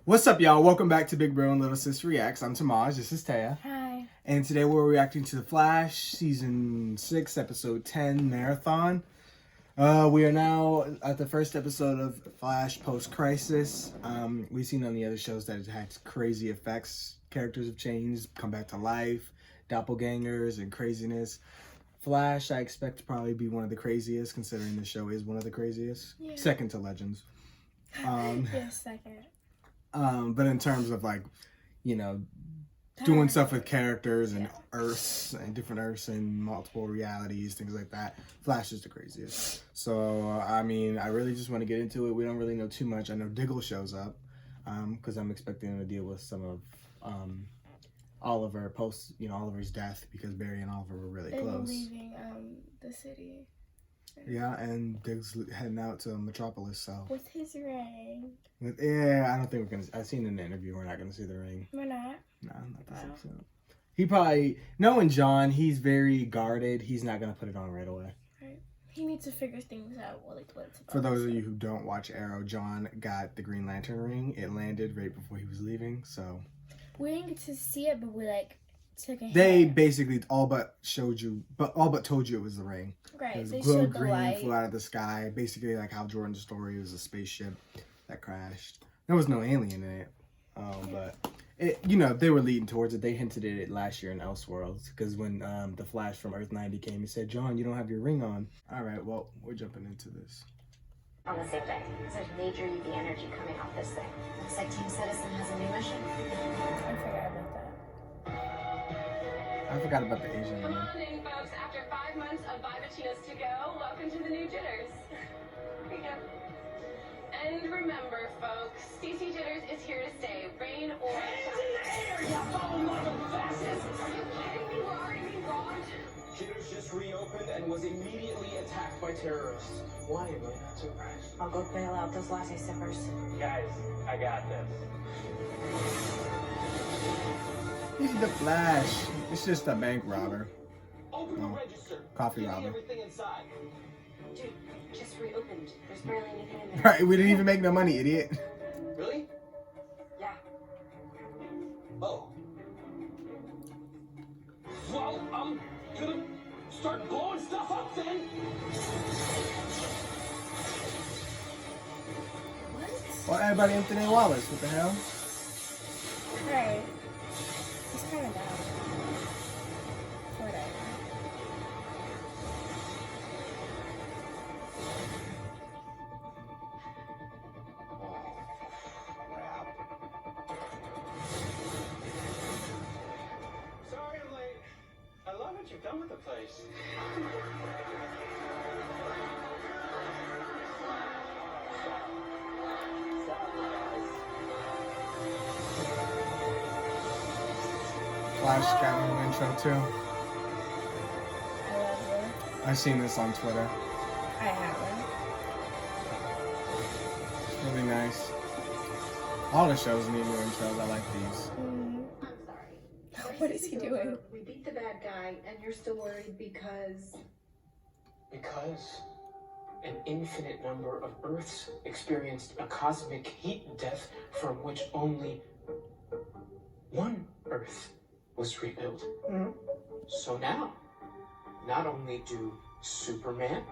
What's up, y'all? Welcome back to Big Bro and Little Sis Reacts. I'm Tamaj. This is Taya. Hi. And today we're reacting to The Flash, Season 6, Episode 10, Marathon. We are now at the first episode of Flash Post-Crisis. We've seen on the other shows that it had crazy effects. Characters have changed, come back to life, doppelgangers, and craziness. Flash, I expect to probably be one of the craziest, considering the show is one of the craziest. Yeah. Second to Legends. Yes, second. But in terms of doing stuff with characters and Earths and different Earths and multiple realities, things like that, Flash is the craziest. So, I really just want to get into it. We don't really know too much. I know Diggle shows up because I'm expecting him to deal with some of Oliver post, Oliver's death because Barry and Oliver were really close. Leaving the city. Yeah, and Diggs heading out to Metropolis, so. With his ring. Yeah, I don't think we're going to. I've seen in the interview we're not going to see the ring. We're not? No, not this episode. He probably, knowing John, he's very guarded. He's not going to put it on right away. Right. He needs to figure things out. What it's about. For those of you who don't watch Arrow, John got the Green Lantern ring. It landed right before he was leaving, so. We didn't get to see it, but we took a They hint. basically all but showed you, all but told you it was the ring. Right. It was They glow showed the green, light. flew out of the sky. Basically, like how Jordan's story was a spaceship that crashed. There was no alien in it, but they were leading towards it. They hinted at it last year in Elseworlds because when the Flash from Earth 90 came, he said, "John, you don't have your ring on." All right, well, we're jumping into this. On the same day, there's major UV energy coming off this thing. Looks like Team Citizen has a new mission. I forgot about that. I forgot about the Asian Come one. on in, folks. After 5 months of Vibatinos to go, welcome to the new Jitters. Here you go. And remember, folks, CC Jitters is here to stay. Rain or Hands in the air, you foul mother fascists! Are you kidding me? We're already being robbed. Jitters just reopened and was immediately attacked by terrorists. Why am I not surprised? I'll go bail out those latte sippers. Guys, I got this. He's the Flash. It's just a bank robber. Open the register. Coffee Give me robber. everything inside. Dude, just reopened. There's barely anything in there. Right, we didn't even make no money, idiot. Really? Yeah. Oh. Well, I'm gonna start blowing stuff up then. Well, everybody Anthony Wallace, what the hell? Right. He's kind of down. Whatever. Sorry I'm late. I love what you've done with the place. Flash got a new intro too. I love it. I've seen this on Twitter. I haven't. It's really nice. All the shows need new intros. I like these. I'm sorry. What is he doing? We beat the bad guy, and you're still worried because... Because an infinite number of Earths experienced a cosmic heat death from which only one Earth was rebuilt. So now, not only do Superman,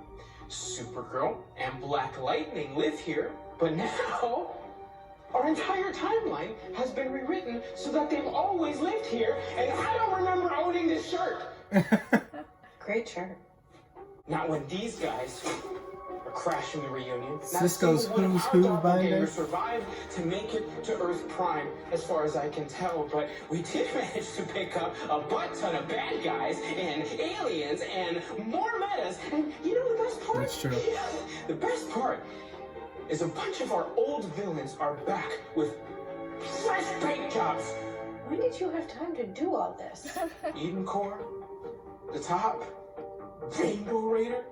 Supergirl, and Black Lightning live here, but now our entire timeline has been rewritten so that they've always lived here, and I don't remember owning this shirt. Great shirt. Not when these guys are crashing the reunion. Not a Cisco's single one of Who's our Who doppelgangers binder. survived to make it to Earth Prime, as far as I can tell. But we did manage to pick up a butt ton of bad guys and aliens and more metas. And you know the best part? That's true. Yeah, the best part is a bunch of our old villains are back with fresh paint jobs. When did you have time to do all this? Eden Core, the Top, Rainbow Raider.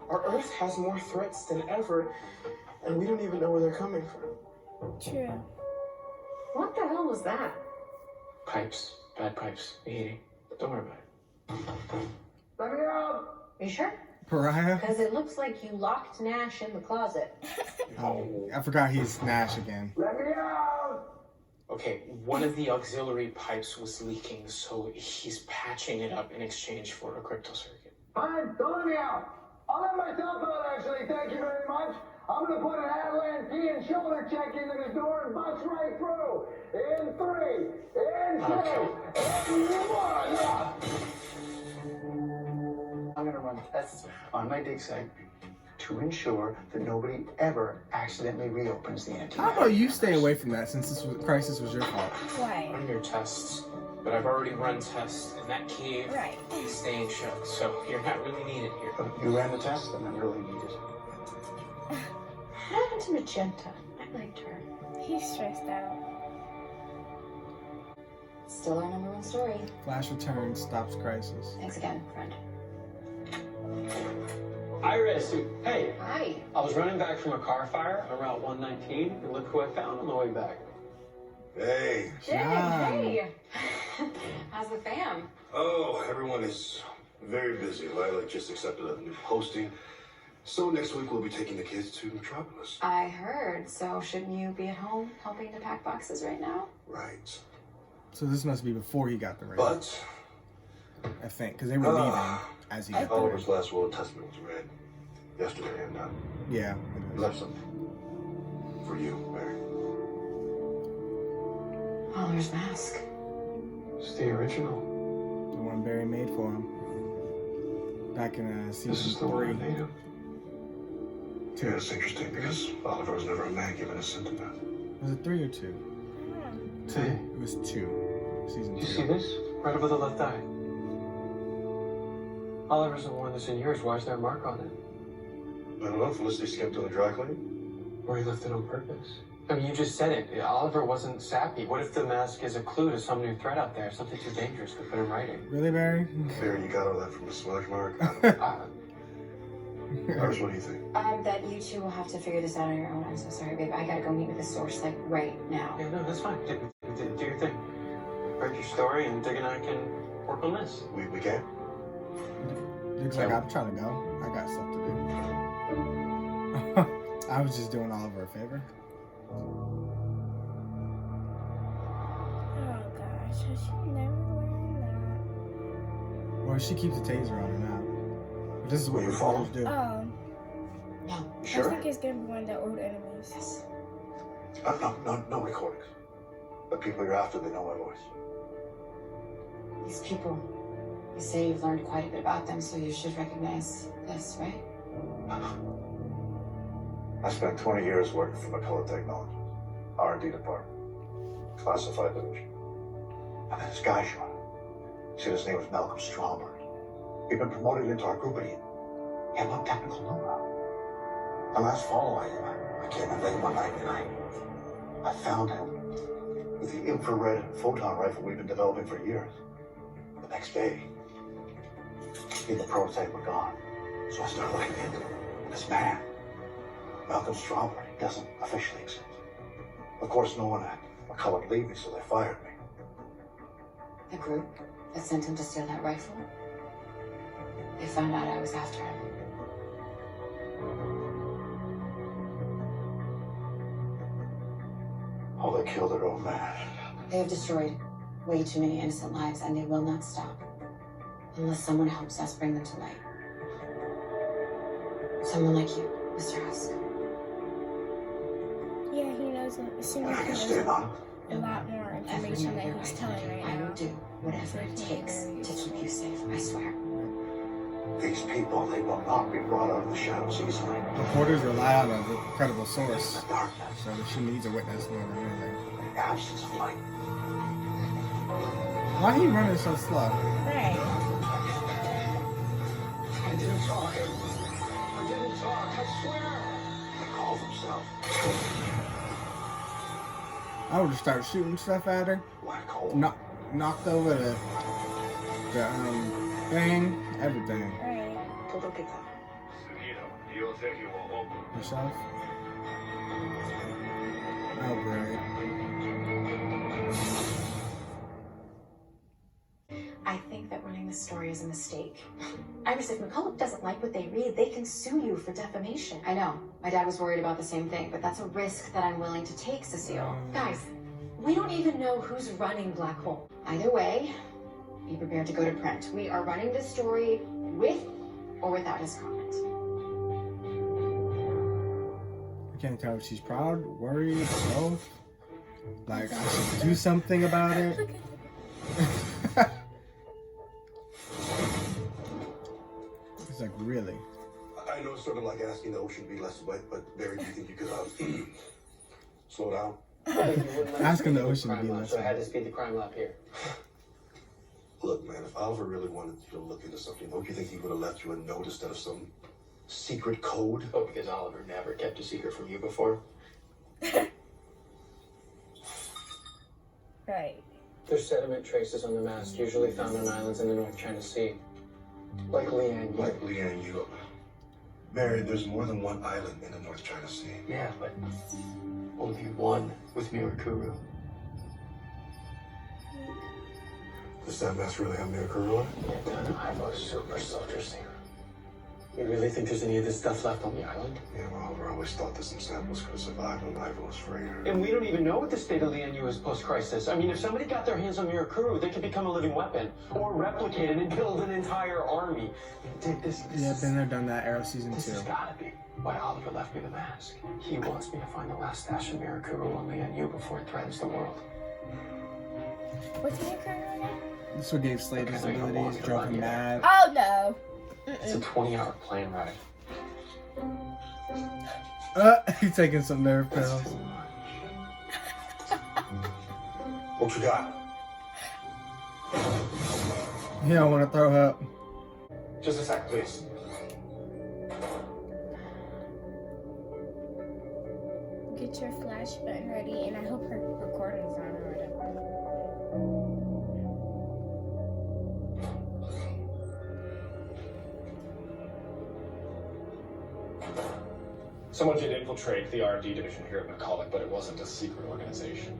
Our Earth has more threats than ever, and we don't even know where they're coming from. True. What the hell was that? Pipes, bad pipes, heating. Don't worry about it. Let me out. You sure? Pariah? Because it looks like you locked Nash in the closet. Oh, I forgot he's Nash again. Let me out! Okay, one of the auxiliary pipes was leaking, so he's patching it up in exchange for a crypto circuit. Fine, don't let me out. I'll let myself out, actually. Thank you very much. I'm going to put an Avalanche key and shoulder check into this door and bust right through. In 3, in 2, and 1. I'm going to run tests on my dig site to ensure that nobody ever accidentally reopens the antenna. How about you stay away from that since Crisis was your fault? Why? Run your tests, but I've already run tests, and that cave Right. is staying shut, so you're not really needed here. You ran the test, and I'm really needed. What happened to Magenta? I liked her. He's stressed out. Still our number 1 story. Flash returns, stops Crisis. Thanks again, friend. Iris, hey, Hi. I was running back from a car fire on Route 119, and look who I found on the way back. Hey. Hey. How's the fam? Oh, everyone is very busy. Lila just accepted a new posting. So next week we'll be taking the kids to Metropolis. I heard. So shouldn't you be at home helping to pack boxes right now? Right. So this must be before he got the raise, But I think, because they were leaving as he got the Oliver's raise. last will and testament was read yesterday, and Yeah. he left something for you, Mary. Oliver's mask. It's the original. The one Barry made for him. Back in This is season the one I 3. made him. Yeah, it's interesting because Oliver was never a man given a sentiment. Was it 3 or 2? Hey, It was 2. Season 2. you see this? Right over the left eye. Oliver's the one that's in yours. Why is there a mark on it? I don't know, Felicity skipped on the dry cleaning. Or he left it on purpose. I mean, you just said it. Oliver wasn't sappy. What if the mask is a clue to some new threat out there? Something too dangerous to put in writing? Really, Barry? Barry, you got all that from the smudge mark? Iris, what do you think? That you two will have to figure this out on your own. I'm so sorry, babe. I gotta go meet with the source, like, right now. Yeah, no, that's fine. Do your thing. Write your story, and Dig and I can work on this. We can? Looks like I'm trying to go. I got stuff to do. I was just doing Oliver a favor. Oh gosh, I should never learn that. Well, she keeps a taser on her now. But this is what Will you reporters follow? do. Oh, No. You I sure? think it's gonna be one of the old enemies. Yes. No recordings. The people you're after, they know my voice. These people. You say you've learned quite a bit about them, so you should recognize this, right? I spent 20 years working for McCullough Technologies, R&D department, classified division. And then this guy showed up. See, his name was Malcolm Stromberg. He'd been promoted into our group, and he had no technical know-how. And last fall, I came in late one night, and I found him with the infrared and photon rifle we've been developing for years. The next day, he and the prototype were gone. So I started looking into him. And this man, Malcolm Stromberg, doesn't officially exist. Of course, no one at McCullough believed me, so they fired me. The group that sent him to steal that rifle. They found out I was after him. Oh, they killed their own man. They have destroyed way too many innocent lives, and they will not stop unless someone helps us bring them to light. Someone like you, Mr. Husk. Yeah, he knows. It seems I like can he stand knows on it. a lot more information that he's telling right I will now. do whatever it takes to keep you safe, I swear. These people, they will not be brought out of the shadows easily. Reporters rely on a credible source, The darkness, so she needs a witness more than anything. the absence of light. Why are he running so slow? Right. I didn't talk. I didn't talk, I swear. They call themselves I would have started shooting stuff at her. Black Hole. Knocked over the thing, everything. Right. Go look at that. Herself. Oh, great. I think that running this story is a mistake. Iris, if McCullough doesn't like what they read, they can sue you for defamation. I know. My dad was worried about the same thing, but that's a risk that I'm willing to take, Cecile. Guys, We don't even know who's running Black Hole. Either way, be prepared to go to print. We are running this story with or without his comment. I can't tell if she's proud, worried, both. Like, I should do something about it. It's like, really? I know it's sort of like asking the ocean to be less wet, but Barry, do you think you could slow down? Asking the ocean to be less. less So I had to speed the crime lap here. Look, man, if Oliver really wanted you to look into something, don't you think he would have left you a note instead of some secret code? Oh, because Oliver never kept a secret from you before. Right. There's sediment traces on the mast, usually found on islands in the North China Sea. Like Lian Yu. Like Lian Yu. Barry, there's more than one island in the North China Sea. Yeah, but only one with Mirakuru. Does that mess really have Mirakuru on it? Yeah, done. Ivo's super soldier serum. You really think there's any of this stuff left on the island? Yeah, well, Oliver always thought that some samples could have survived on Ivo's freighter. And we don't even know what the state of Lian Yu is post-crisis. I mean, if somebody got their hands on Mirakuru, they could become a living weapon. Or replicate it and build an entire army. This Yeah, been there, done that. Arrow season 2. This has gotta be why Oliver left me the mask. He wants me to find the last stash of Mirakuru on Lian Yu before it threatens the world. What's the occurring again? This what gave Slade his abilities, drove him mad. Oh no. It's a 20-hour plane ride. He's taking some nerve pills. What you got? He don't want to throw up. Just a sec, please. Get your flash button ready, and I hope her recording's on or whatever. Someone did infiltrate the R&D division here at McCulloch, but it wasn't a secret organization.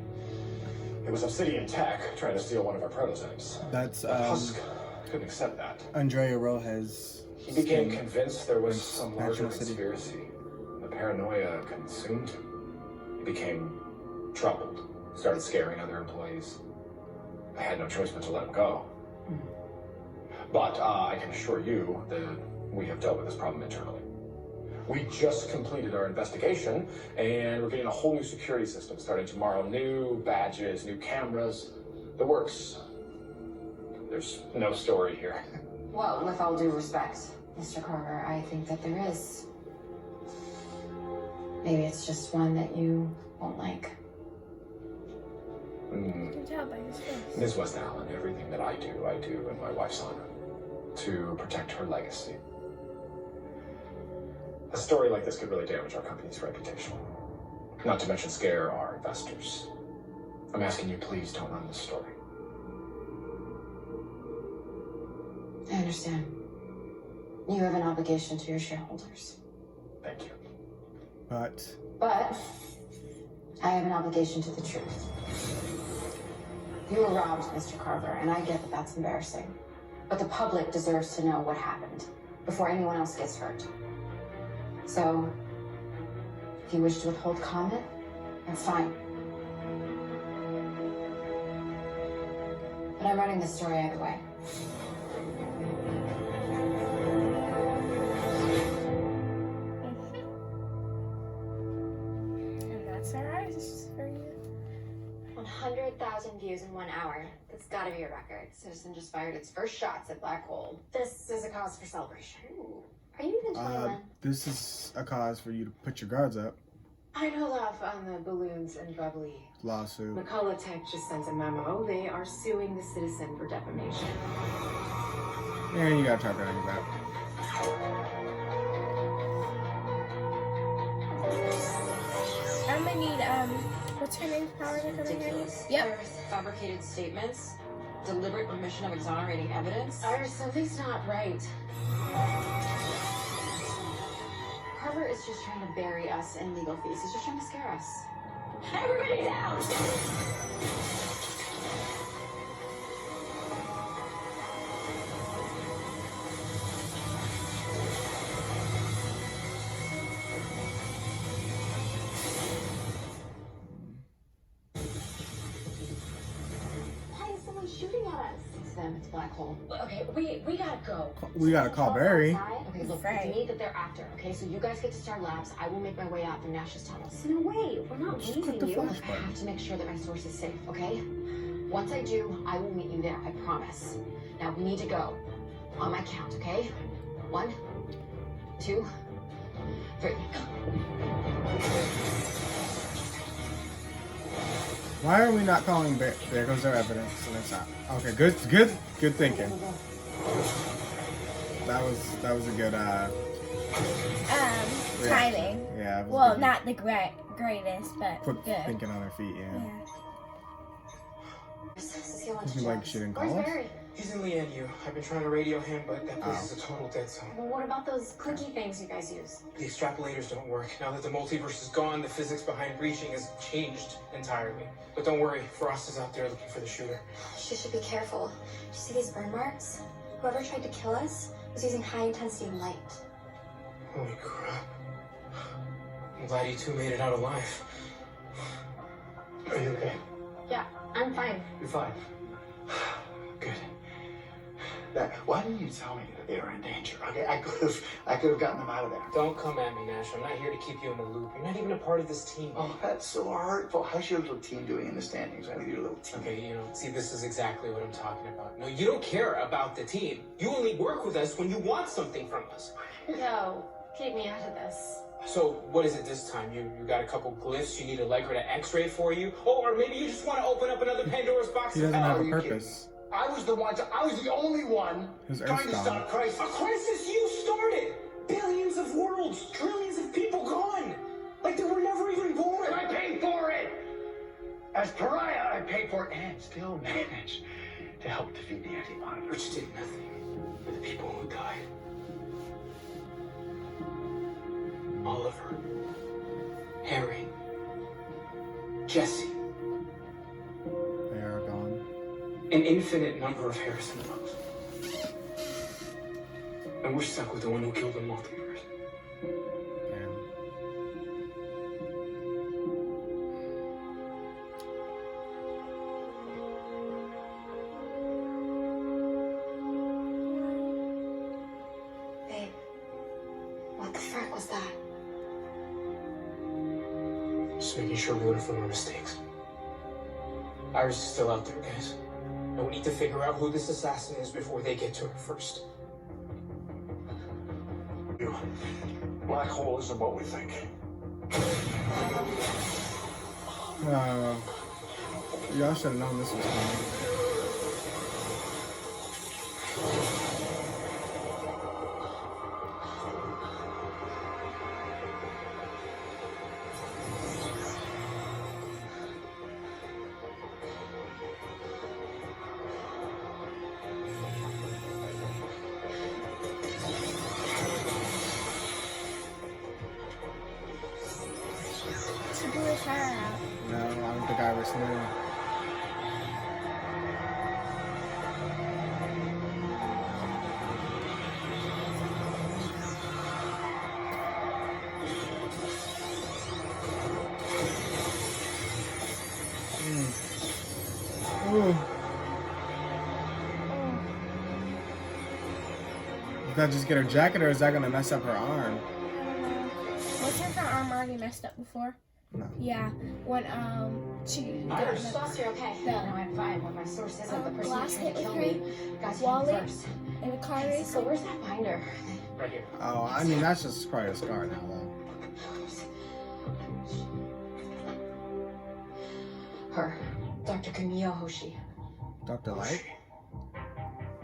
It was Obsidian Tech trying to steal one of our prototypes. That's Husk couldn't accept that. Andrea Rojas. He became convinced there was some larger National City. conspiracy. The paranoia consumed him. He became troubled, started scaring other employees. I had no choice but to let him go. But I can assure you that we have dealt with this problem internally. We just completed our investigation, and we're getting a whole new security system starting tomorrow. New badges, new cameras, the works. There's no story here. Well, with all due respect, Mr. Carver, I think that there is. Maybe it's just one that you won't like. You can tell by his face. Ms. West Allen, everything that I do in my wife's honor to protect her legacy. A story like this could really damage our company's reputation. Not to mention scare our investors. I'm asking you, please don't run this story. I understand. You have an obligation to your shareholders. Thank you. But But I have an obligation to the truth. You were robbed, Mr. Carver, and I get that that's embarrassing. But the public deserves to know what happened before anyone else gets hurt. So, if you wish to withhold comment, that's fine. But I'm running this story either way. And that's our eyes for you. 100,000 views in 1 hour. That's gotta be a record. Citizen just fired its first shots at Black Hole. This is a cause for celebration. Are you even 21? this is a cause for you to put your guards up. I'd hold off on the balloons and bubbly. Lawsuit. McCulloch Tech just sent a memo. They are suing the citizen for defamation. Yeah, you gotta talk behind your back. I'm gonna need, what's her name's power to come in here? Ridiculous. Yep. There's fabricated statements, deliberate omission of exonerating evidence. Iris, something's not right. Carver is just trying to bury us in legal fees. He's just trying to scare us. Everybody's out! one shooting at us? It's them. It's Black Hole. Okay, we gotta go. We gotta call Barry. Okay, look, Right. it's me that they're after, okay? So you guys get to Star Labs. I will make my way out through Nash's tunnels. No way, we're not Just click leaving the you. flash I button. have to make sure that my source is safe, okay? Once I do, I will meet you there, I promise. Now, we need to go. On my count, okay? 1, 2, 3. Why are we not calling Barry? There goes our evidence. And it's not. Okay, good thinking. That was a good timing. Yeah. It was Well, good. not the greatest, but Quick good. thinking on her feet. Yeah. Cecilia, Seems like she didn't call Where's us. Barry? He's in Lianyu. I've been trying to radio him, but that place Oh. is a total dead zone. Well, what about those clicky things you guys use? The extrapolators don't work. Now that the multiverse is gone, the physics behind breaching has changed entirely. But don't worry, Frost is out there looking for the shooter. She should be careful. Do you see these burn marks? Whoever tried to kill us was using high-intensity light. Holy crap. I'm glad you two made it out alive. Are you okay? Yeah, I'm fine. You're fine. Good. Why didn't you tell me that they were in danger? Okay, I could have gotten them out of there. Don't come at me, Nash. I'm not here to keep you in the loop. You're not even a part of this team. Oh, that's so hurtful. How's your little team doing in the standings? I need your little team. Okay, see, this is exactly what I'm talking about. No, you don't care about the team. You only work with us when you want something from us. No, keep me out of this. So, what is it this time? You got a couple glyphs you need Allegra to x-ray for you? Oh, or maybe you just want to open up another Pandora's box? He doesn't of have hell. a purpose. I was the only one His trying Earth's to gone. stop Crisis. A crisis you started! Billions of worlds, trillions of people gone! Like they were never even born! And I paid for it! As pariah, I paid for it and still managed to help defeat the Anti-Monitor. Which did nothing for the people who died. Oliver, Harry, Jesse, They are gone. an infinite number of Harrison folks. And we're stuck with the one who killed the multiverse. Damn. Babe, what the frick was that? Just making sure we learn from our mistakes. Iris is still out there, guys. And we need to figure out who this assassin is before they get to her first. Black hole isn't what we think. Y'all should have known this was coming. She blew his hair out. No, I don't think Iris knew. Ooh. Does that just get her jacket, or is that gonna mess up her arm? Wasn't her arm already messed up before? No. Yeah, when she got Iris. Boss, you're okay. No. No, I'm fine. When my source isn't the person glass trying hit to with kill her me. Guys, you wallet first. in the car So race. where's that binder? Right here. Oh, I mean that's just quite a scar now, though. Her, Dr. Kamiyo Hoshi. Dr. Light?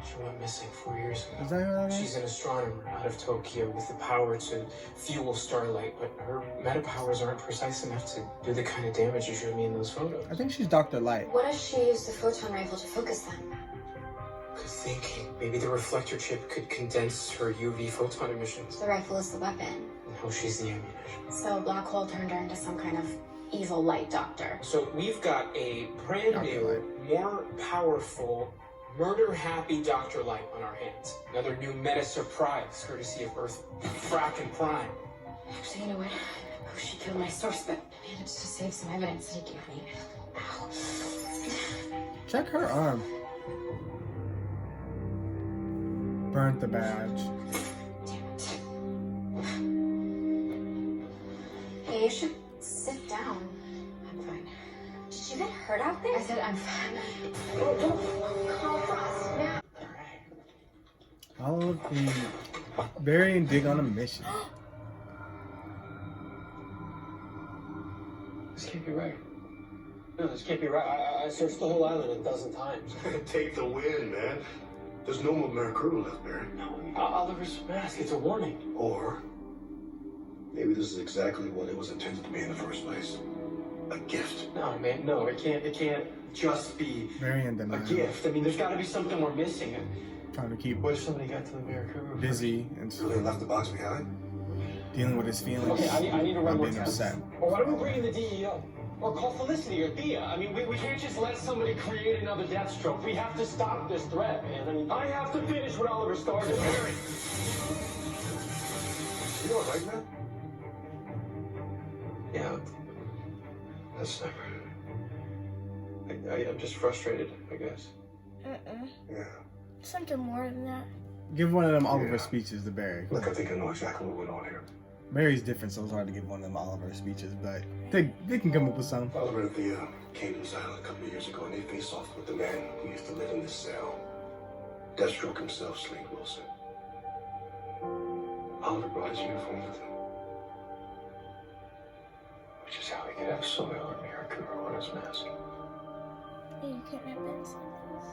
She went missing 4 years ago. Is that who that is? She's an astronomer out of Tokyo with the power to fuel starlight, but her meta powers aren't precise enough to do the kind of damage you showed me in those photos. I think she's Dr. Light. What if she used the photon rifle to focus them? Good thinking. Maybe the reflector chip could condense her UV photon emissions. The rifle is the weapon. No, she's the ammunition. So a black hole turned her into some kind of evil light doctor. So we've got a brand Dr. new, Light. more powerful, murder-happy Dr. Light on our hands. Another new meta surprise, courtesy of Earth Frack and Prime. Actually, you know what? Hoshi killed my source, but managed to save some evidence that he gave me. Ow. Check her arm. Burnt the badge. Hey, you should sit down. I'm fine. Did you get hurt out there? I said I'm fine. Call Frost now. All of the Barry and Dig on a mission. This can't be right. No, this can't be right. I searched the whole island 1,000 times. Take the win, man. There's no more Mercuru left, Barry. No, Oliver's mask, it's a warning. Or maybe this is exactly what it was intended to be in the first place. A gift. No, man, no, it can't just be Barry and a Denial. gift. I mean, there's got to be something we're missing. Trying to keep What if somebody got to the Mercuru? busy and So they left the box behind? dealing with his feelings. Okay, I need to run about more being tests. upset. Or why don't we bring in the DEO? Or call Felicity or Thea? I mean, we can't just let somebody create another Deathstroke. We have to stop this threat, man. I mean, I have to finish what Oliver started. You all right, man? Yeah, that's never. I'm just frustrated, I guess. Yeah. Something more than that. Give one of them Oliver speeches to Barry. Look, I think I know exactly what went on here. Barry's different, so it's hard to give one of them Oliver speeches, but they can come up with some. Oliver and Thea came to this island a couple of years ago, and they faced off with the man who used to live in this cell. Deathstroke himself, Slade Wilson. Oliver brought his uniform with him. Which is how he could have soil and Mercuru on his mask. You couldn't have been so close.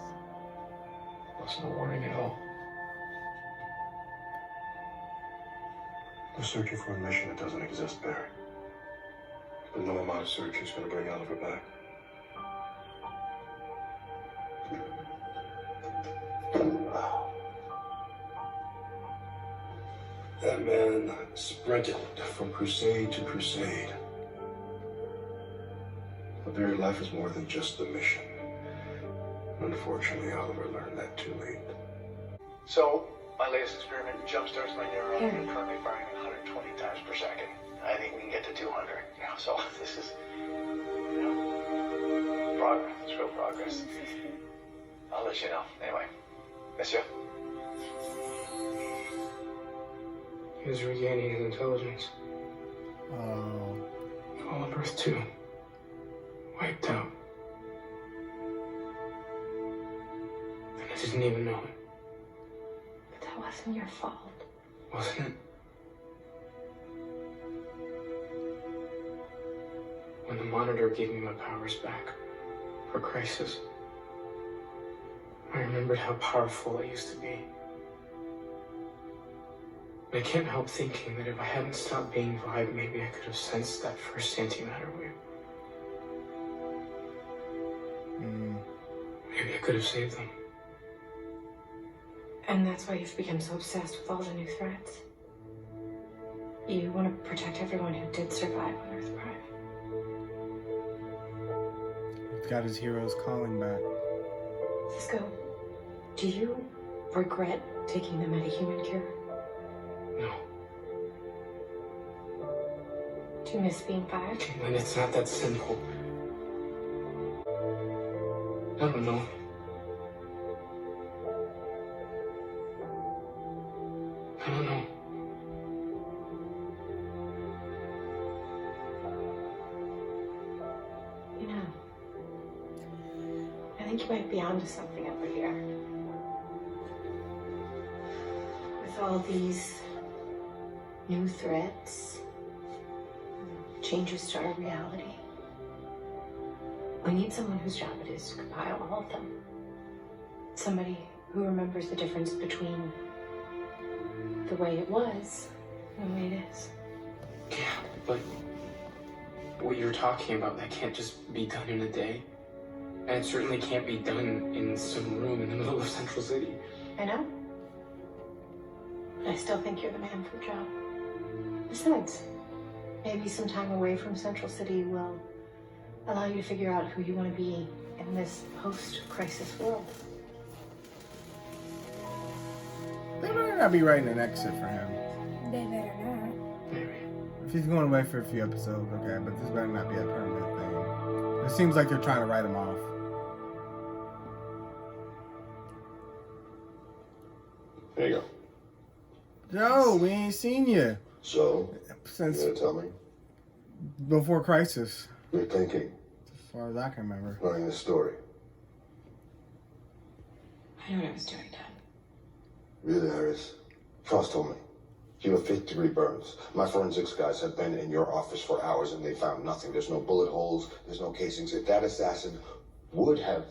Wasn't a warning at all. We're searching for a mission that doesn't exist, Barry. But no amount of search is going to bring Oliver back. That man sprinted from crusade to crusade. But Barry, life is more than just the mission. Unfortunately, Oliver learned that too late. So, my latest experiment jumpstarts my neuron. I'm currently firing 120 times per second. I think we can get to 200. So this is, progress. It's real progress. I'll let you know. Anyway, miss you. He was regaining his intelligence. Oh. All of Earth 2. Wiped out. And I didn't even know it. But that wasn't your fault. Wasn't it? When the monitor gave me my powers back for Crisis, I remembered how powerful I used to be. And I can't help thinking that if I hadn't stopped being Vibe, maybe I could have sensed that first antimatter wave. Maybe I could have saved them. And that's why you've become so obsessed with all the new threats. You want to protect everyone who did survive on Earth Prime. He's got his heroes calling back. Cisco, do you regret taking the metahuman cure? No. Do you miss being Vibe? And it's not that simple. I don't know. I don't know. You know, I think you might be onto something over here. With all these new threats, changes to our reality, we need someone whose job it is to compile all of them. Somebody who remembers the difference between the way it was and the way it is. Yeah, but what you're talking about, that can't just be done in a day. And it certainly can't be done in some room in the middle of Central City. I know. But I still think you're the man for the job. Besides, maybe some time away from Central City will allow you to figure out who you want to be in this post-crisis world. They better not be writing an exit for him. They better not. If he's going away for a few episodes, okay, but this better not be a permanent thing. It seems like they're trying to write him off. There you go. Joe, we ain't seen you So, since you gonna tell me? before Crisis, You're thinking, as far as I can remember. learning this story. I knew what I was doing, Dad. Really, Iris? Frost told me. You have 5th-degree burns. My forensics guys have been in your office for hours and they found nothing. There's no bullet holes, there's no casings. If that assassin would have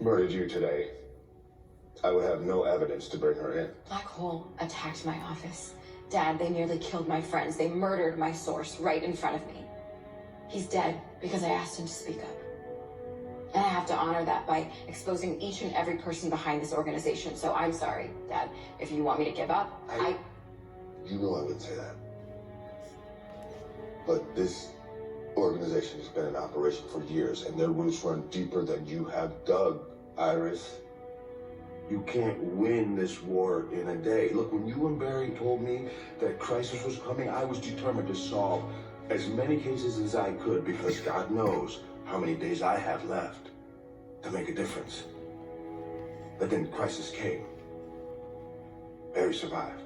murdered you today, I would have no evidence to bring her in. Black Hole attacked my office. Dad, they nearly killed my friends. They murdered my source right in front of me. He's dead because I asked him to speak up. And I have to honor that by exposing each and every person behind this organization. So I'm sorry, Dad. If you want me to give up, You know I wouldn't say that. But this organization has been in operation for years, and their roots run deeper than you have dug, Iris. You can't win this war in a day. Look, when you and Barry told me that Crisis was coming, I was determined to solve as many cases as I could, because God knows how many days I have left to make a difference. But then Crisis came. Barry survived.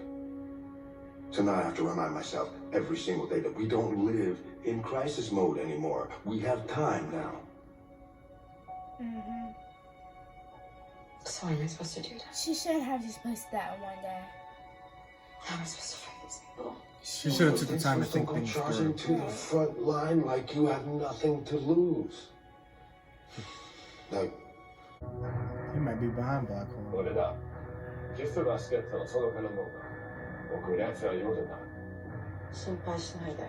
So now I have to remind myself every single day that we don't live in crisis mode anymore. We have time now. Mm-hmm. So what am I supposed to do, Dad? She should have just posted that one day. How am I supposed to fight these people? She should have took the time to think Go things charging through. to the front line like you have nothing to lose. Like, He might be behind Black Hole. 俺だ。ギフが助っ人の届けのものだ。送るやつは夜だ。心配しないで。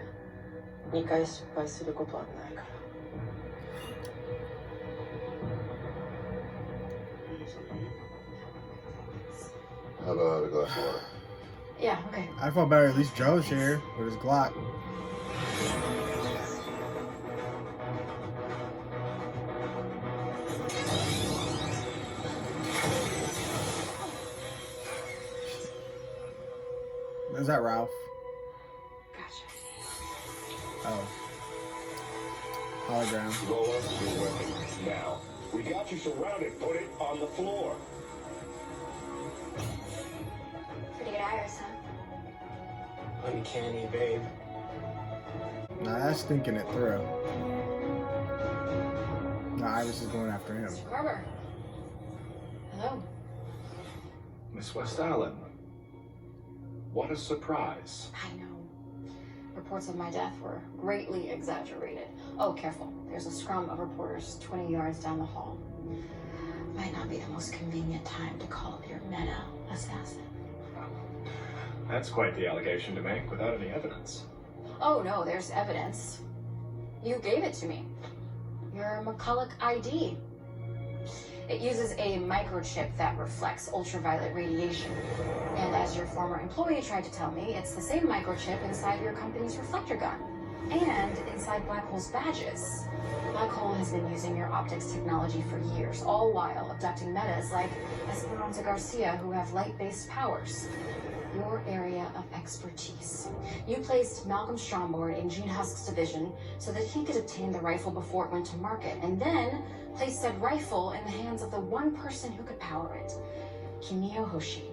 2回失敗することはないから。how about a glass of water? Yeah, okay. I felt better. At least Joe's here with his Glock. Is that Ralph? Gotcha. Oh. Hologram. Roll up your weapon now. We got you surrounded. Put it on the floor. Pretty good Iris, huh? Uncanny, babe. Nah, that's thinking it through. Nah, Iris is going after him. Mr. Carver. Hello. Miss West Allen. What a surprise. I know. Reports of my death were greatly exaggerated. Oh, careful. There's a scrum of reporters 20 yards down the hall. Might not be the most convenient time to call up your meta assassin. That's quite the allegation to make without any evidence. Oh, no, there's evidence. You gave it to me. Your McCulloch ID. It uses a microchip that reflects ultraviolet radiation. And as your former employee tried to tell me, it's the same microchip inside your company's reflector gun. And inside Black Hole's badges. Black Hole has been using your optics technology for years, all while abducting metas like Esperanza Garcia who have light-based powers. Your area of expertise. You placed Malcolm Stromborg in Gene Husk's division so that he could obtain the rifle before it went to market, and then placed said rifle in the hands of the one person who could power it, Kinio Hoshi,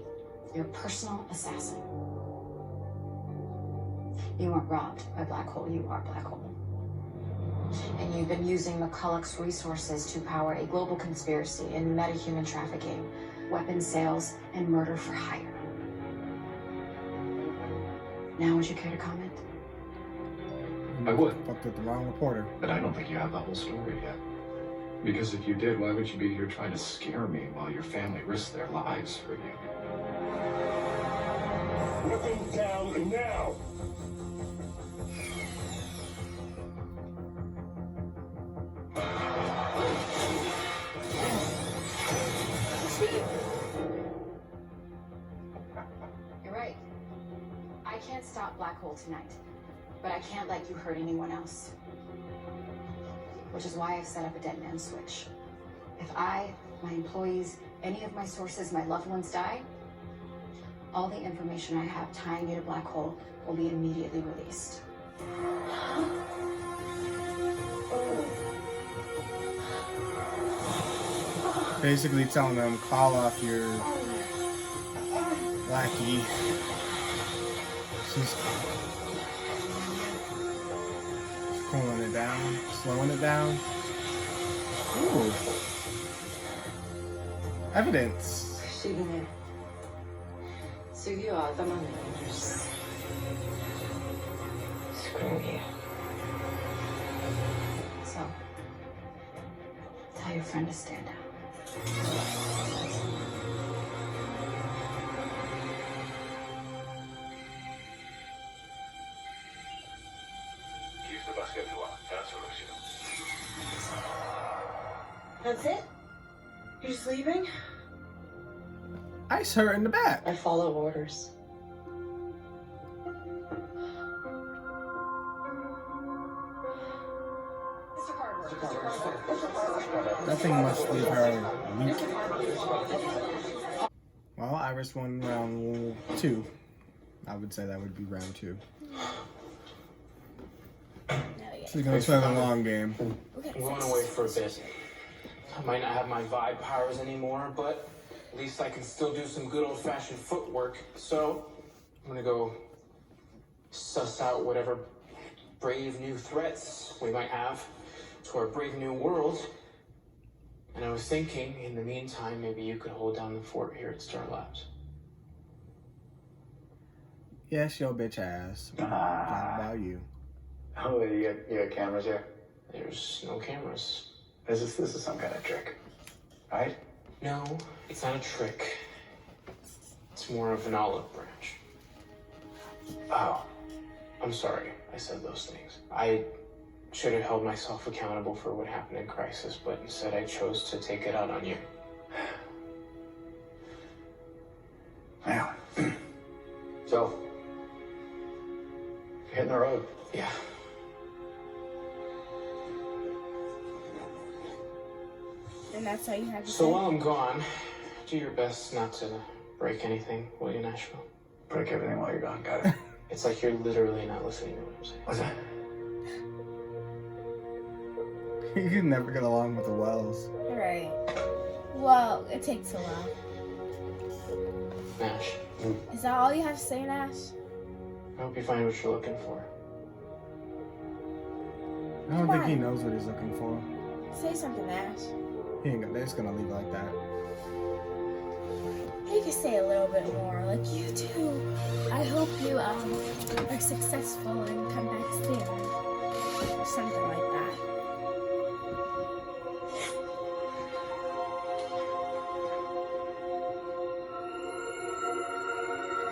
your personal assassin. You weren't robbed by Black Hole, you are Black Hole. And you've been using McCulloch's resources to power a global conspiracy in metahuman trafficking, weapons sales, and murder for hire. Now, would you care to comment? I would. Fucked with the wrong reporter. But I don't think you have the whole story yet. Because if you did, why would you be here trying to scare me while your family risked their lives for you? Weapons down now. You're right. I can't stop Black Hole tonight, but I can't let you hurt anyone else. Which is why I've set up a dead man switch. If I, my employees, any of my sources, my loved ones die, all the information I have tying you to Black Hole will be immediately released. Basically telling them, call off your Blackie. She's cooling it down, slowing it down. Ooh. Evidence. 시기네. 쓰기와 아담하네. Screw you. So, tell your friend to stand down. That's it? You're just leaving? Ice her in the back. I follow orders. That thing must leave her weak. Well, Iris won round 2. I would say that would be round 2. She's gonna play the long game. I'm going away for a bit. I might not have my vibe powers anymore, but at least I can still do some good old-fashioned footwork. So I'm gonna go suss out whatever brave new threats we might have to our brave new world. And I was thinking, in the meantime, maybe you could hold down the fort here at Star Labs. Yes, your bitch ass. Not about you. Oh, you got cameras here? There's no cameras. This is some kind of trick, right? No, it's not a trick. It's more of an olive branch. Oh, I'm sorry I said those things. I should have held myself accountable for what happened in Crisis, but instead I chose to take it out on you. Yeah. So, you're hitting the road. Yeah. And that's all you have to say? So while I'm gone, do your best not to break anything, will you, Nashville? Break everything while you're gone, got it? It's like you're literally not listening to what I'm saying. What's that? You can never get along with the Wells. Right. Well, it takes a while. Nash, Is that all you have to say, Nash? I hope you find what you're looking for. I don't think he knows what he's looking for. Say something, Nash. He ain't gonna, they're just gonna leave it like that. You can say a little bit more, like you do. I hope you are successful and come back soon. Or something like that.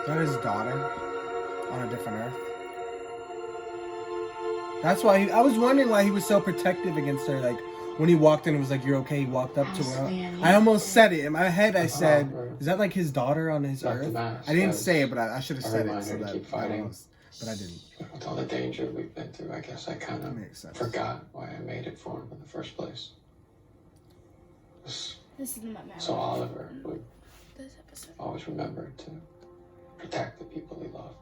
Is that his daughter on a different Earth? That's why I was wondering why he was so protective against her. Like when he walked in, it was like, "You're okay." He walked up to her. I almost said it in my head. I said, "Is that like his daughter on his Earth?" I didn't say it, but I should have said it. So that keep fighting. But I didn't. With all the danger we've been through, I guess I kind of forgot why I made it for him in the first place. This is not my So Oliver would this episode. always remember to protect the people he loved.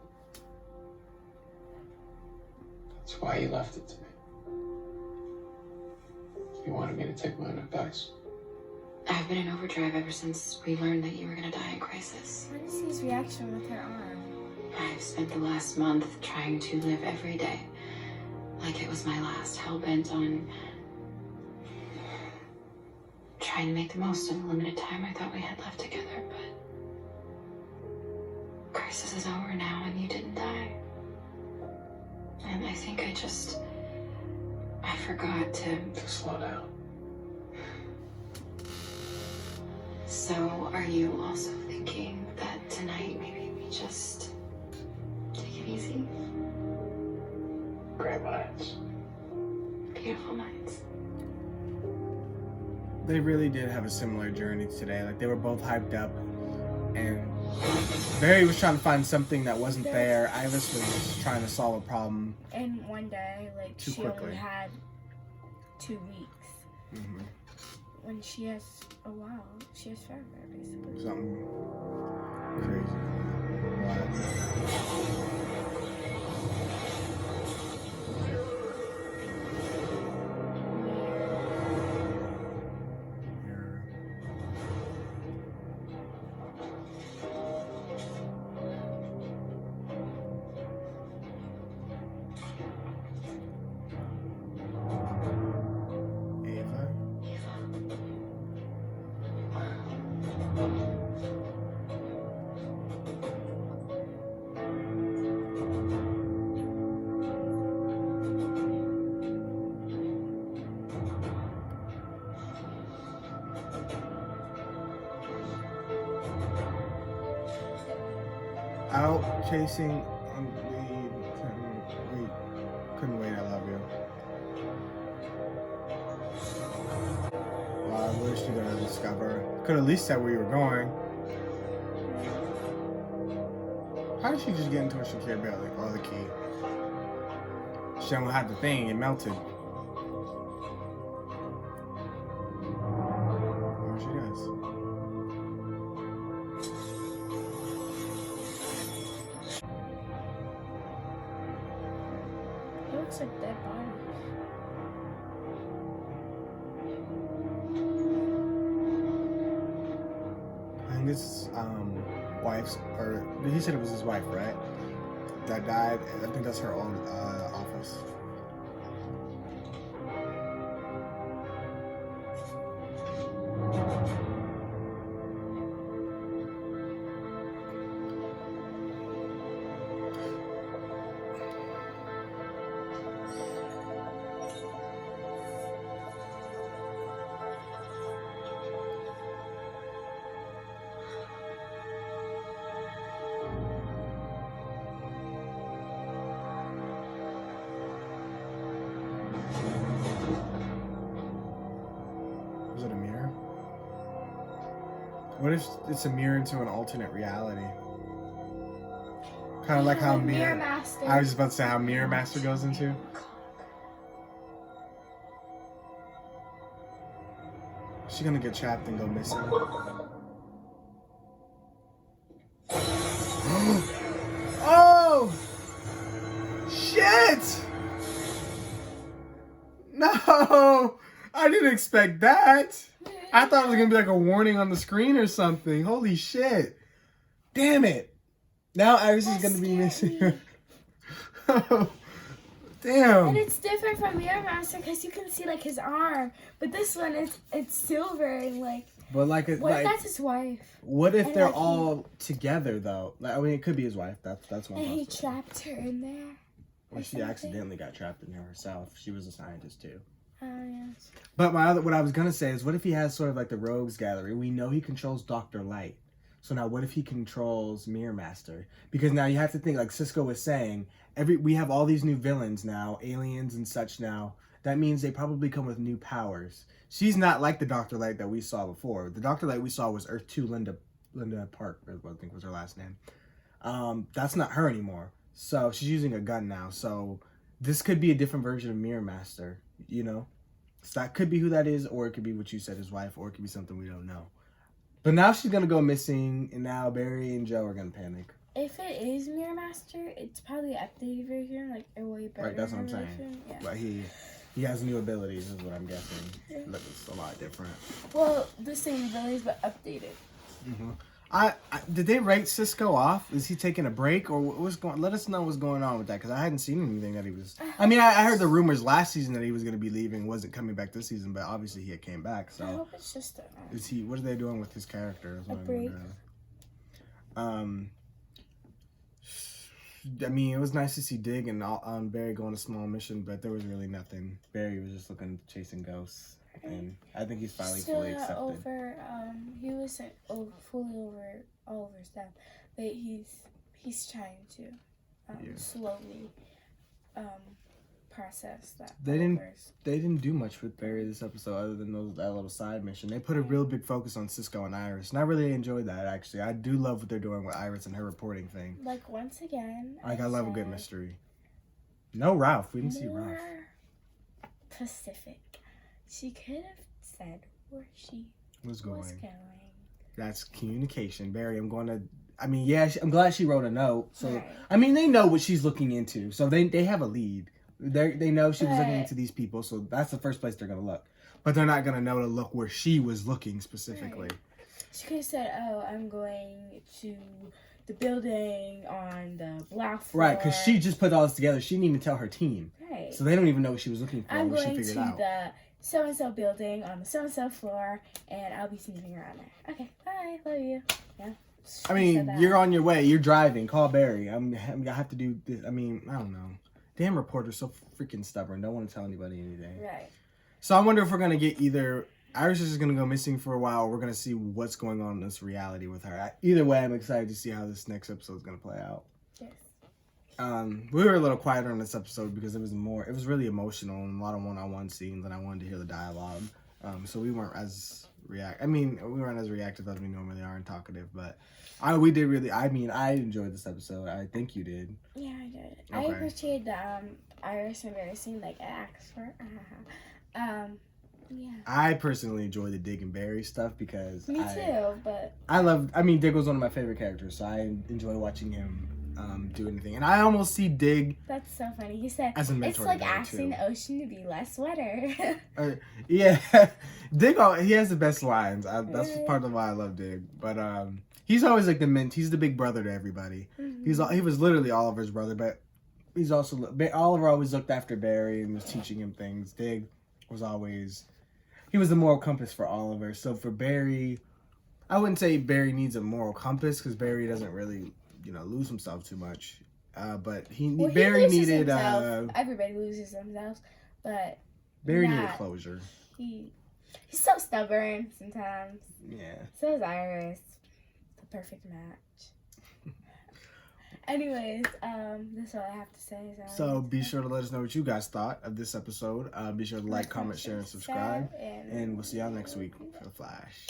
That's why he left it to me. He wanted me to take my own advice. I've been in overdrive ever since we learned that you were gonna die in Crisis. What is his reaction with her arm? I've spent the last month trying to live every day like it was my last, hell-bent on trying to make the most of the limited time I thought we had left together, but Crisis is over now and you didn't die. And I think I forgot to slow down. So are you also thinking that tonight maybe we just take it easy? Great minds. Beautiful minds. They really did have a similar journey today. Like they were both hyped up, and Barry was trying to find something that wasn't there. Iris was just trying to solve a problem. And one day, like Too she quickly. only had 2 weeks. Mm-hmm. When she has she has forever, basically. Something crazy. out chasing and we couldn't wait. I love you. Well, I wish you were gonna discover. Could at least said where you were going. How did she just get into a secure building? Oh, the key. She don't have the thing. It melted. There she goes. It looks like dead bodies. I think it's wife's, or he said it was his wife, right? That died. I think that's her old office. Was it a mirror? What if it's a mirror into an alternate reality? Kind of like how Mirror Master. I was just about to say how Mirror Master goes into. Is she gonna get trapped and go missing? Oh! Shit! No! I didn't expect that. I thought it was gonna be like a warning on the screen or something. Holy shit. Damn it. Now Iris is gonna be missing. Oh, damn. And it's different from Mirror Master because you can see like his arm, but this one it's silver and like. But like, What if that's his wife? What if And, they're like, all together though? Like, I mean, it could be his wife. That's one And he possibility. trapped her in there. Or she accidentally got trapped in there herself. She was a scientist too. Oh yes. But what I was gonna say is, what if he has sort of like the Rogues Gallery? We know he controls Dr. Light. So now, what if he controls Mirror Master? Because now you have to think, like Cisco was saying, we have all these new villains now, aliens and such now. That means they probably come with new powers. She's not like the Dr. Light that we saw before. The Dr. Light we saw was Earth 2 Linda Park, or what I think was her last name. That's not her anymore. So she's using a gun now. So this could be a different version of Mirror Master, you know? So that could be who that is, or it could be what you said, his wife, or it could be something we don't know. But now she's gonna go missing, and now Barry and Joe are gonna panic. If it is Mirror Master, it's probably an updated version, like a way better. Right, that's what I'm saying. version. Yeah. But he has new abilities, is what I'm guessing. Looks a lot different. Well, the same abilities but updated. Mm-hmm. Did they write Cisco off? Is he taking a break, or what's going? Let us know what's going on with that, because I hadn't seen anything that he was. I mean, I heard the rumors last season that he was going to be leaving, wasn't coming back this season, but obviously he came back. So I hope it's just is he? What are they doing with his character? That's a what I'm break. wondering. I mean, it was nice to see Dig and Barry go on a small mission, but there was really nothing. Barry was just chasing ghosts, and I think he's finally fully accepted. He wasn't fully over Oliver's death, but he's trying to slowly process that. They didn't do much with Barry this episode other than that little side mission. They put a real big focus on Cisco and Iris, and I really enjoyed that, actually. I do love what they're doing with Iris and her reporting thing. Like, once again, I love a good mystery. No Ralph. We didn't see Ralph. Pacific. She could have said where she was going. going. That's communication. Barry, I'm glad she wrote a note. So, Right. I mean, they know what she's looking into. So they have a lead. They know she was looking into these people. So that's the first place they're going to look. But they're not going to know to look where she was looking specifically. Right. She could have said, "Oh, I'm going to the building on the block floor." Right, because she just put all this together. She didn't even tell her team. Right. So they don't even know what she was looking for. I'm What she going figured to out. the so-and-so building on the so-and-so floor, and I'll be snooping around there. Okay, bye, love you. Yeah. I mean, you're on your way. You're driving. Call Barry. I have to do this. I mean, I don't know. Damn reporter's so freaking stubborn. Don't want to tell anybody anything. Right. So I wonder if we're going to get either Iris is just gonna go missing for a while. We're gonna see what's going on in this reality with her. Either way, I'm excited to see how this next episode is gonna play out. Yes. We were a little quieter on this episode because it was really emotional and a lot of one-on-one scenes, and I wanted to hear the dialogue. So we weren't as reactive as we normally are and talkative, but I enjoyed this episode. I think you did. Yeah, I did. Okay. I appreciate the Iris and Barry scene, like acts for. Yeah. I personally enjoy the Dig and Barry stuff because Me too, but Dig was one of my favorite characters, so I enjoy watching him do anything. And I almost see Dig. That's so funny. He said as a mentor it's like to Barry, asking too. the ocean to be less wetter. Yeah, Dig. He has the best lines. That's part of why I love Dig. But he's always like he's the big brother to everybody. Mm-hmm. He was literally Oliver's brother, but he's also Oliver always looked after Barry and was teaching him things. Dig was always. He was the moral compass for Oliver. So for Barry, I wouldn't say Barry needs a moral compass because Barry doesn't really, lose himself too much. But Barry needed. Everybody loses themselves, but Barry needed closure. He's so stubborn sometimes. Yeah. So is Iris. The perfect match. Anyways, that's all I have to say. So be sure to let us know what you guys thought of this episode. Be sure to like, comment, share, and subscribe. And we'll see y'all next week for The Flash.